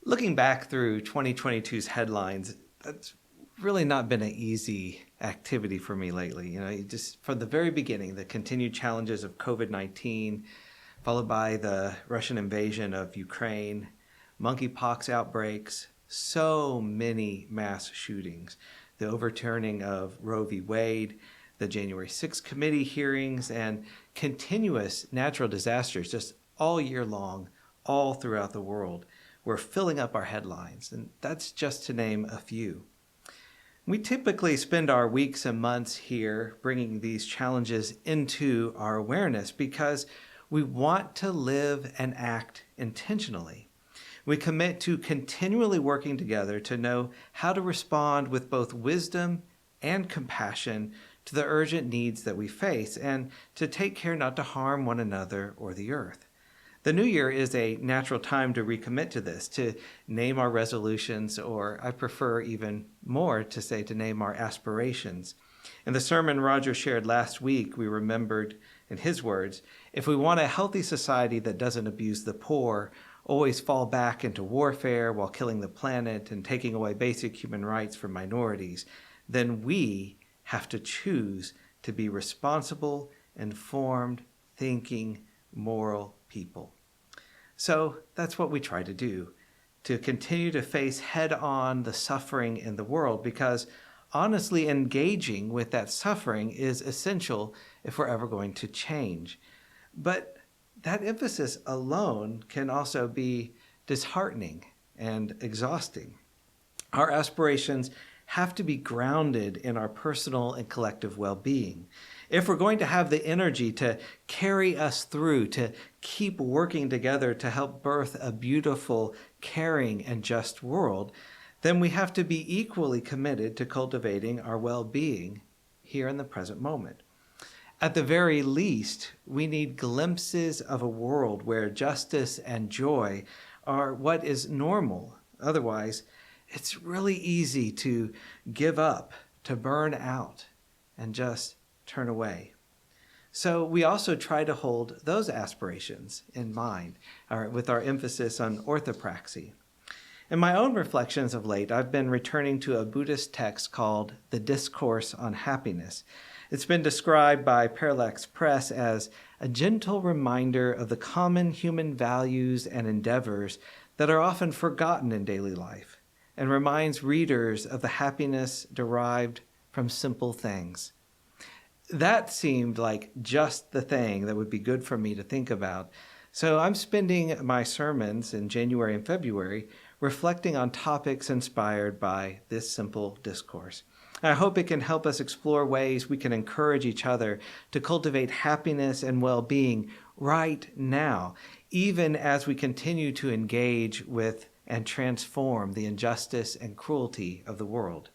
Looking back through 2022's headlines, that's really not been an easy activity for me lately. Just from the very beginning, the continued challenges of COVID-19, followed by the Russian invasion of Ukraine, monkeypox outbreaks, so many mass shootings, the overturning of Roe v. Wade, the January 6th committee hearings, and continuous natural disasters just all year long, all throughout the world. We're filling up our headlines, and that's just to name a few. We typically spend our weeks and months here bringing these challenges into our awareness because we want to live and act intentionally. We commit to continually working together to know how to respond with both wisdom and compassion to the urgent needs that we face and to take care not to harm one another or the earth. The new year is a natural time to recommit to this, to name our resolutions, or I prefer even more to say to name our aspirations. In the sermon Roger shared last week, we remembered, in his words, if we want a healthy society that doesn't abuse the poor, always fall back into warfare while killing the planet and taking away basic human rights for minorities, then we have to choose to be responsible, informed, thinking, moral people. So that's what we try to do, to continue to face head-on the suffering in the world, because honestly engaging with that suffering is essential if we're ever going to change. But that emphasis alone can also be disheartening and exhausting. Our aspirations have to be grounded in our personal and collective well-being. If we're going to have the energy to carry us through, to keep working together to help birth a beautiful, caring, and just world, then we have to be equally committed to cultivating our well-being here in the present moment. At the very least, we need glimpses of a world where justice and joy are what is normal. Otherwise, it's really easy to give up, to burn out, and just turn away. So we also try to hold those aspirations in mind, with our emphasis on orthopraxy. In my own reflections of late, I've been returning to a Buddhist text called the Discourse on Happiness. It's been described by Parallax Press as a gentle reminder of the common human values and endeavors that are often forgotten in daily life, and reminds readers of the happiness derived from simple things. That seemed like just the thing that would be good for me to think about. So I'm spending my sermons in January and February reflecting on topics inspired by this simple discourse. I hope it can help us explore ways we can encourage each other to cultivate happiness and well-being right now, even as we continue to engage with and transform the injustice and cruelty of the world.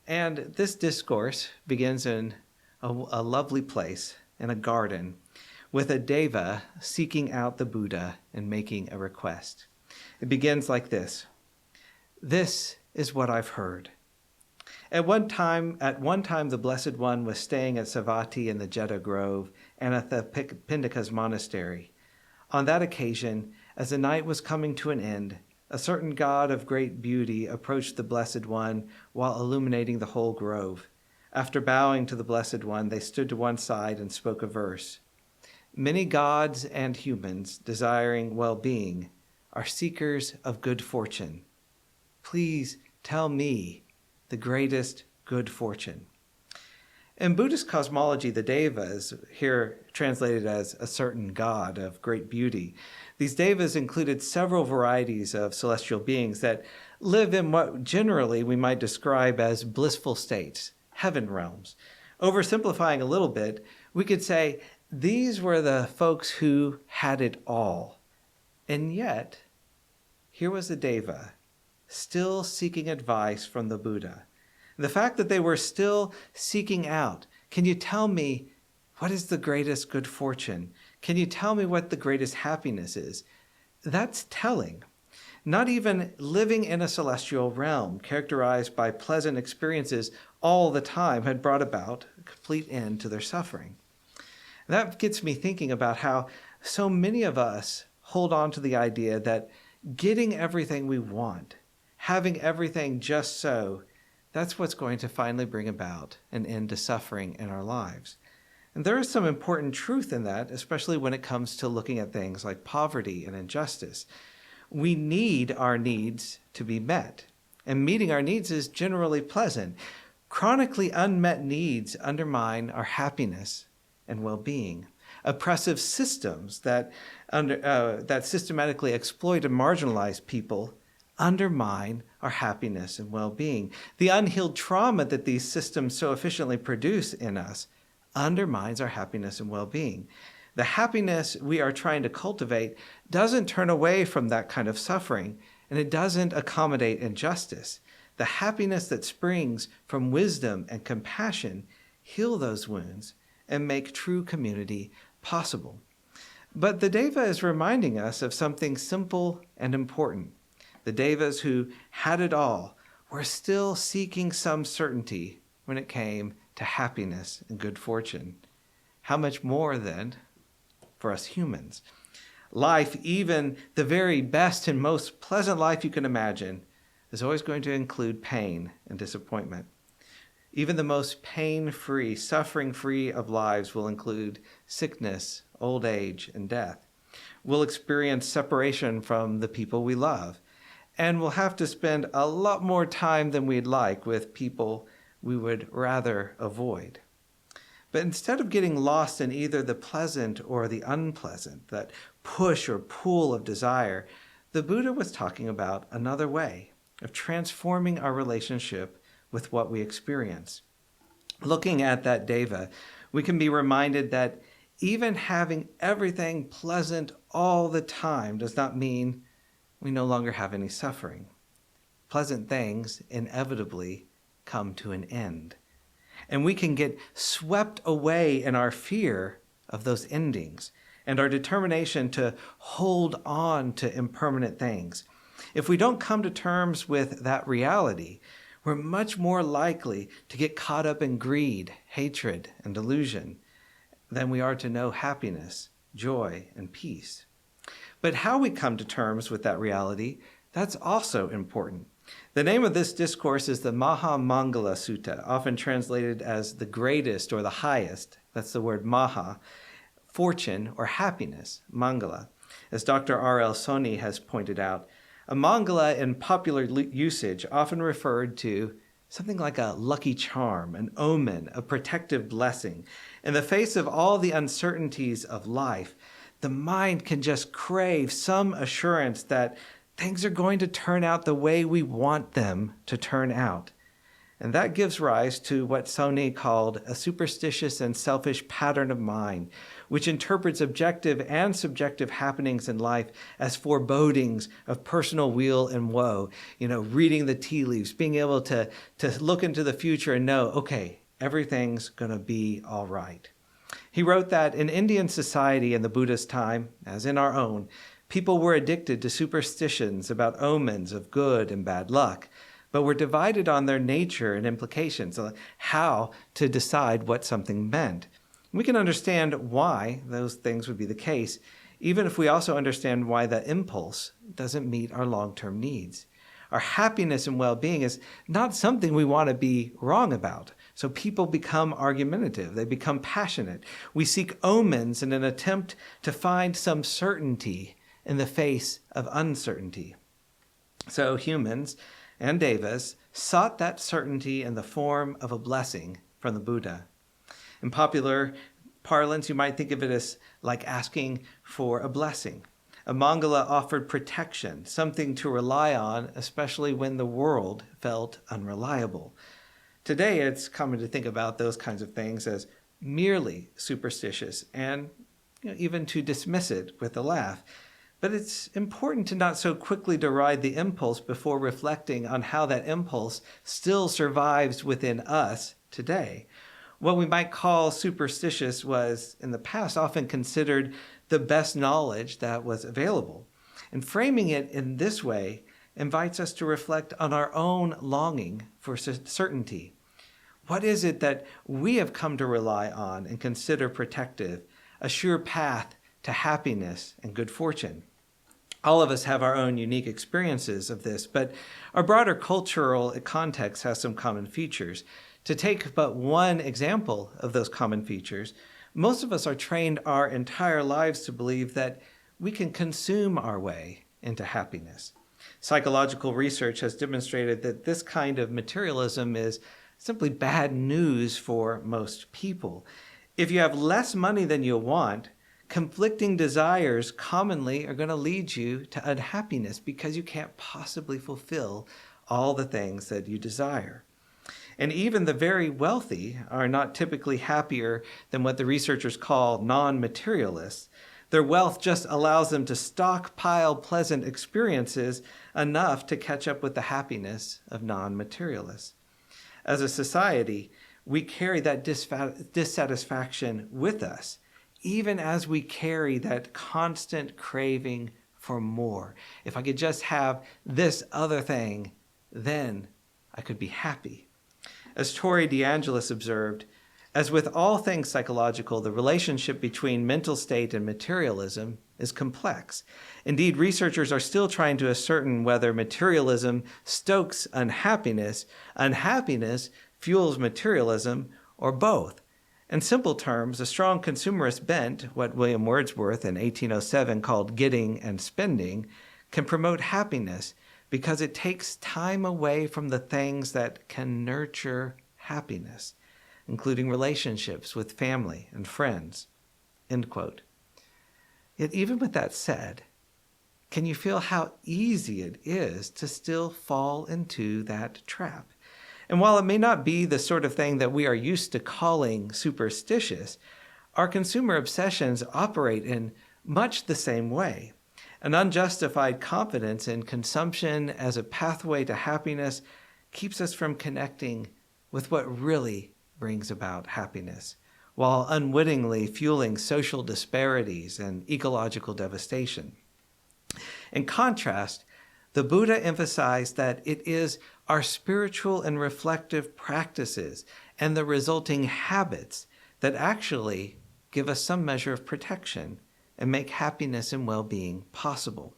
And this discourse begins in a lovely place, in a garden, with a deva seeking out the Buddha and making a request. It begins like this: "This is what I've heard. At one time, the Blessed One was staying at Savatthi in the Jeta Grove and at the Pindika's monastery. On that occasion, as the night was coming to an end, a certain god of great beauty approached the Blessed One while illuminating the whole grove. After bowing to the Blessed One, they stood to one side and spoke a verse. Many gods and humans desiring well-being are seekers of good fortune. Please tell me the greatest good fortune." In Buddhist cosmology, the devas, here translated as a certain god of great beauty, these devas included several varieties of celestial beings that live in what generally we might describe as blissful states, heaven realms. Oversimplifying a little bit, we could say these were the folks who had it all. And yet, here was the deva, still seeking advice from the Buddha. The fact that they were still seeking out, can you tell me what is the greatest good fortune? Can you tell me what the greatest happiness is? That's telling. Not even living in a celestial realm characterized by pleasant experiences all the time had brought about a complete end to their suffering. That gets me thinking about how so many of us hold on to the idea that getting everything we want, having everything just so, that's what's going to finally bring about an end to suffering in our lives. And there is some important truth in that, especially when it comes to looking at things like poverty and injustice. We need our needs to be met, and meeting our needs is generally pleasant. Chronically unmet needs undermine our happiness and well-being. Oppressive systems that systematically exploit and marginalize people undermine our happiness and well-being. The unhealed trauma that these systems so efficiently produce in us undermines our happiness and well-being. The happiness we are trying to cultivate doesn't turn away from that kind of suffering, and it doesn't accommodate injustice. The happiness that springs from wisdom and compassion heal those wounds and make true community possible. But the Deva is reminding us of something simple and important. The Devas who had it all were still seeking some certainty when it came to happiness and good fortune. How much more, then, for us humans? Life, even the very best and most pleasant life you can imagine, is always going to include pain and disappointment. Even the most pain-free, suffering-free of lives will include sickness, old age, and death. We'll experience separation from the people we love, and we'll have to spend a lot more time than we'd like with people we would rather avoid. But instead of getting lost in either the pleasant or the unpleasant, that push or pull of desire, the Buddha was talking about another way of transforming our relationship with what we experience. Looking at that Deva, we can be reminded that even having everything pleasant all the time does not mean we no longer have any suffering. Pleasant things inevitably come to an end. And we can get swept away in our fear of those endings and our determination to hold on to impermanent things. If we don't come to terms with that reality, we're much more likely to get caught up in greed, hatred, and delusion than we are to know happiness, joy, and peace. But how we come to terms with that reality, that's also important. The name of this discourse is the Maha Mangala Sutta, often translated as the greatest or the highest. That's the word Maha, fortune or happiness, Mangala. As Dr. R.L. Soni has pointed out, a Mangala in popular usage often referred to something like a lucky charm, an omen, a protective blessing. In the face of all the uncertainties of life, the mind can just crave some assurance that things are going to turn out the way we want them to turn out. And that gives rise to what Soni called a superstitious and selfish pattern of mind, which interprets objective and subjective happenings in life as forebodings of personal weal and woe. Reading the tea leaves, being able to look into the future and know, okay, everything's going to be all right. He wrote that in Indian society in the Buddha's time, as in our own, people were addicted to superstitions about omens of good and bad luck, but were divided on their nature and implications, how to decide what something meant. We can understand why those things would be the case, even if we also understand why that impulse doesn't meet our long-term needs. Our happiness and well-being is not something we want to be wrong about. So people become argumentative. They become passionate. We seek omens in an attempt to find some certainty in the face of uncertainty. So humans and devas sought that certainty in the form of a blessing from the Buddha. In popular parlance, you might think of it as like asking for a blessing. A Mangala offered protection, something to rely on, especially when the world felt unreliable. Today, it's common to think about those kinds of things as merely superstitious and even to dismiss it with a laugh. But it's important to not so quickly deride the impulse before reflecting on how that impulse still survives within us today. What we might call superstitious was, in the past, often considered the best knowledge that was available. And framing it in this way invites us to reflect on our own longing for certainty. What is it that we have come to rely on and consider protective, a sure path to happiness and good fortune? All of us have our own unique experiences of this, but our broader cultural context has some common features. To take but one example of those common features, most of us are trained our entire lives to believe that we can consume our way into happiness. Psychological research has demonstrated that this kind of materialism is simply bad news for most people. If you have less money than you want, conflicting desires commonly are going to lead you to unhappiness because you can't possibly fulfill all the things that you desire. And even the very wealthy are not typically happier than what the researchers call non-materialists. Their wealth just allows them to stockpile pleasant experiences enough to catch up with the happiness of non-materialists. As a society, we carry that dissatisfaction with us, even as we carry that constant craving for more. If I could just have this other thing, then I could be happy. As Tori DeAngelis observed, as with all things psychological, the relationship between mental state and materialism is complex. Indeed, researchers are still trying to ascertain whether materialism stokes unhappiness, unhappiness fuels materialism, or both. In simple terms, a strong consumerist bent, what William Wordsworth in 1807 called getting and spending, can promote happiness because it takes time away from the things that can nurture happiness, including relationships with family and friends." End quote. Yet even with that said, can you feel how easy it is to still fall into that trap? And while it may not be the sort of thing that we are used to calling superstitious, our consumer obsessions operate in much the same way. An unjustified confidence in consumption as a pathway to happiness keeps us from connecting with what really brings about happiness, while unwittingly fueling social disparities and ecological devastation. In contrast, the Buddha emphasized that it is our spiritual and reflective practices and the resulting habits that actually give us some measure of protection and make happiness and well-being possible.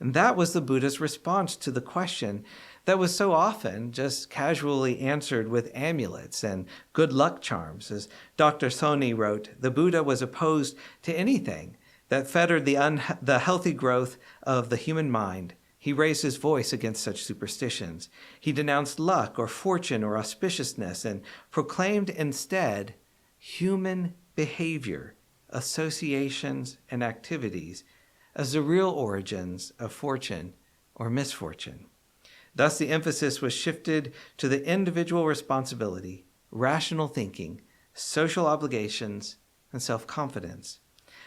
And that was the Buddha's response to the question that was so often just casually answered with amulets and good luck charms. As Dr. Soni wrote, the Buddha was opposed to anything that fettered the healthy growth of the human mind. He raised his voice against such superstitions. He denounced luck or fortune or auspiciousness and proclaimed instead human behavior, associations, and activities as the real origins of fortune or misfortune. Thus, the emphasis was shifted to the individual responsibility, rational thinking, social obligations, and self-confidence.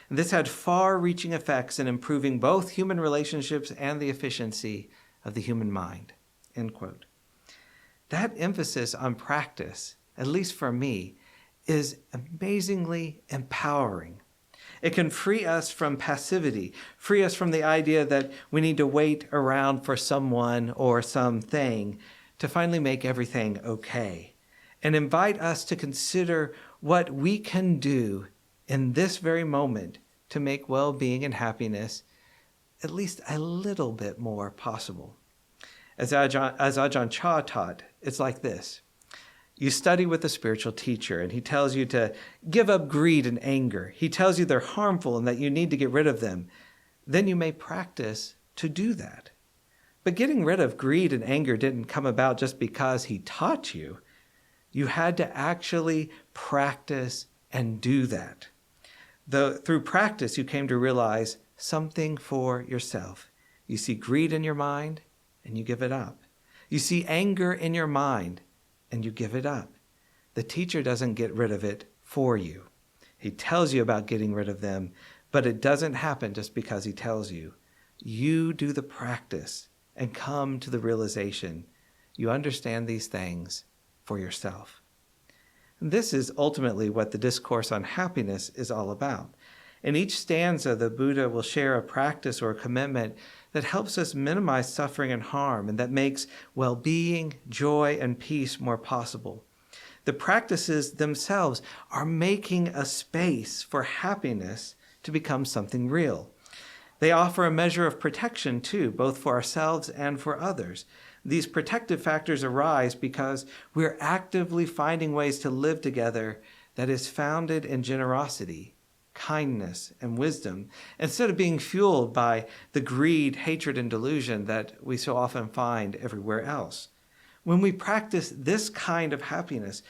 And this had far-reaching effects in improving both human relationships and the efficiency of the human mind. End quote. That emphasis on practice, at least for me, is amazingly empowering. It can free us from passivity, free us from the idea that we need to wait around for someone or something to finally make everything okay, and invite us to consider what we can do in this very moment to make well-being and happiness at least a little bit more possible. As Ajahn Chah taught, it's like this. You study with a spiritual teacher, and he tells you to give up greed and anger. He tells you they're harmful and that you need to get rid of them. Then you may practice to do that. But getting rid of greed and anger didn't come about just because he taught you. You had to actually practice and do that. Through practice, you came to realize something for yourself. You see greed in your mind, and you give it up. You see anger in your mind, and you give it up. The teacher doesn't get rid of it for you. He tells you about getting rid of them, but it doesn't happen just because he tells you. You do the practice and come to the realization you understand these things for yourself. And this is ultimately what the Discourse on Happiness is all about. In each stanza, the Buddha will share a practice or a commitment that helps us minimize suffering and harm and that makes well-being, joy, and peace more possible. The practices themselves are making a space for happiness to become something real. They offer a measure of protection, too, both for ourselves and for others. These protective factors arise because we're actively finding ways to live together that is founded in generosity, kindness, and wisdom, instead of being fueled by the greed, hatred, and delusion that we so often find everywhere else. When we practice this kind of happiness,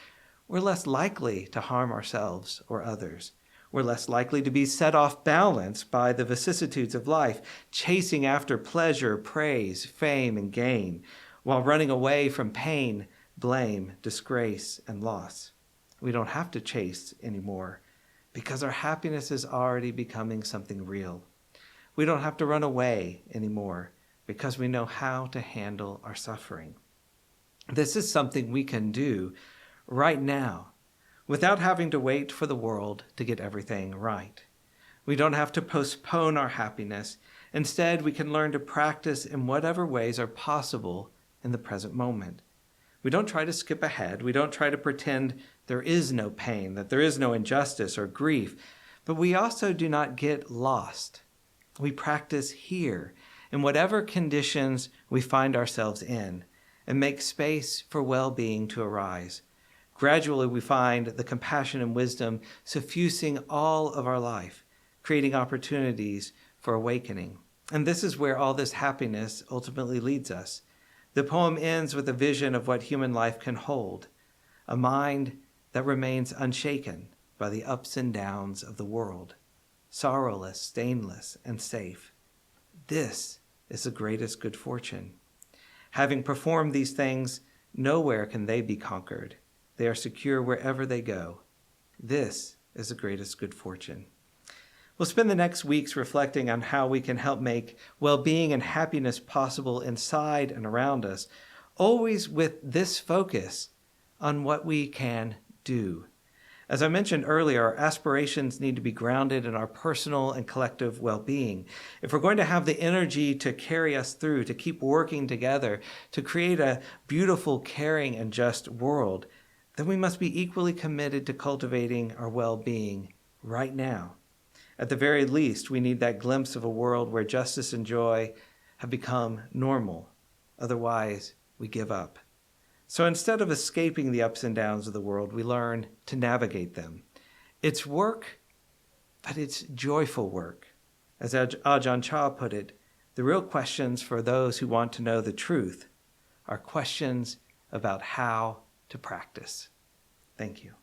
we're less likely to harm ourselves or others. We're less likely to be set off balance by the vicissitudes of life, chasing after pleasure, praise, fame, and gain, while running away from pain, blame, disgrace, and loss. We don't have to chase anymore because our happiness is already becoming something real. We don't have to run away anymore because we know how to handle our suffering. This is something we can do right now without having to wait for the world to get everything right. We don't have to postpone our happiness. Instead, we can learn to practice in whatever ways are possible in the present moment. We don't try to skip ahead. We don't try to pretend there is no pain, that there is no injustice or grief. But we also do not get lost. We practice here, in whatever conditions we find ourselves in, and make space for well-being to arise. Gradually, we find the compassion and wisdom suffusing all of our life, creating opportunities for awakening. And this is where all this happiness ultimately leads us. The poem ends with a vision of what human life can hold, a mind that remains unshaken by the ups and downs of the world, sorrowless, stainless, and safe. This is the greatest good fortune. Having performed these things, nowhere can they be conquered. They are secure wherever they go. This is the greatest good fortune. We'll spend the next weeks reflecting on how we can help make well-being and happiness possible inside and around us, always with this focus on what we can do. As I mentioned earlier, our aspirations need to be grounded in our personal and collective well-being. If we're going to have the energy to carry us through, to keep working together, to create a beautiful, caring, and just world, then we must be equally committed to cultivating our well-being right now. At the very least, we need that glimpse of a world where justice and joy have become normal. Otherwise, we give up. So instead of escaping the ups and downs of the world, we learn to navigate them. It's work, but it's joyful work. As Ajahn Chah put it, the real questions for those who want to know the truth are questions about how to practice. Thank you.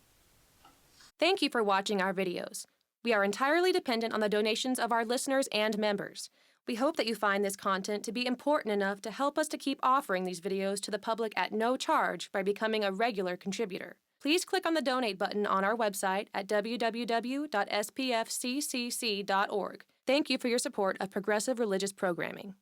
Thank you for watching our videos. We are entirely dependent on the donations of our listeners and members. We hope that you find this content to be important enough to help us to keep offering these videos to the public at no charge by becoming a regular contributor. Please click on the donate button on our website at www.spfccc.org. Thank you for your support of progressive religious programming.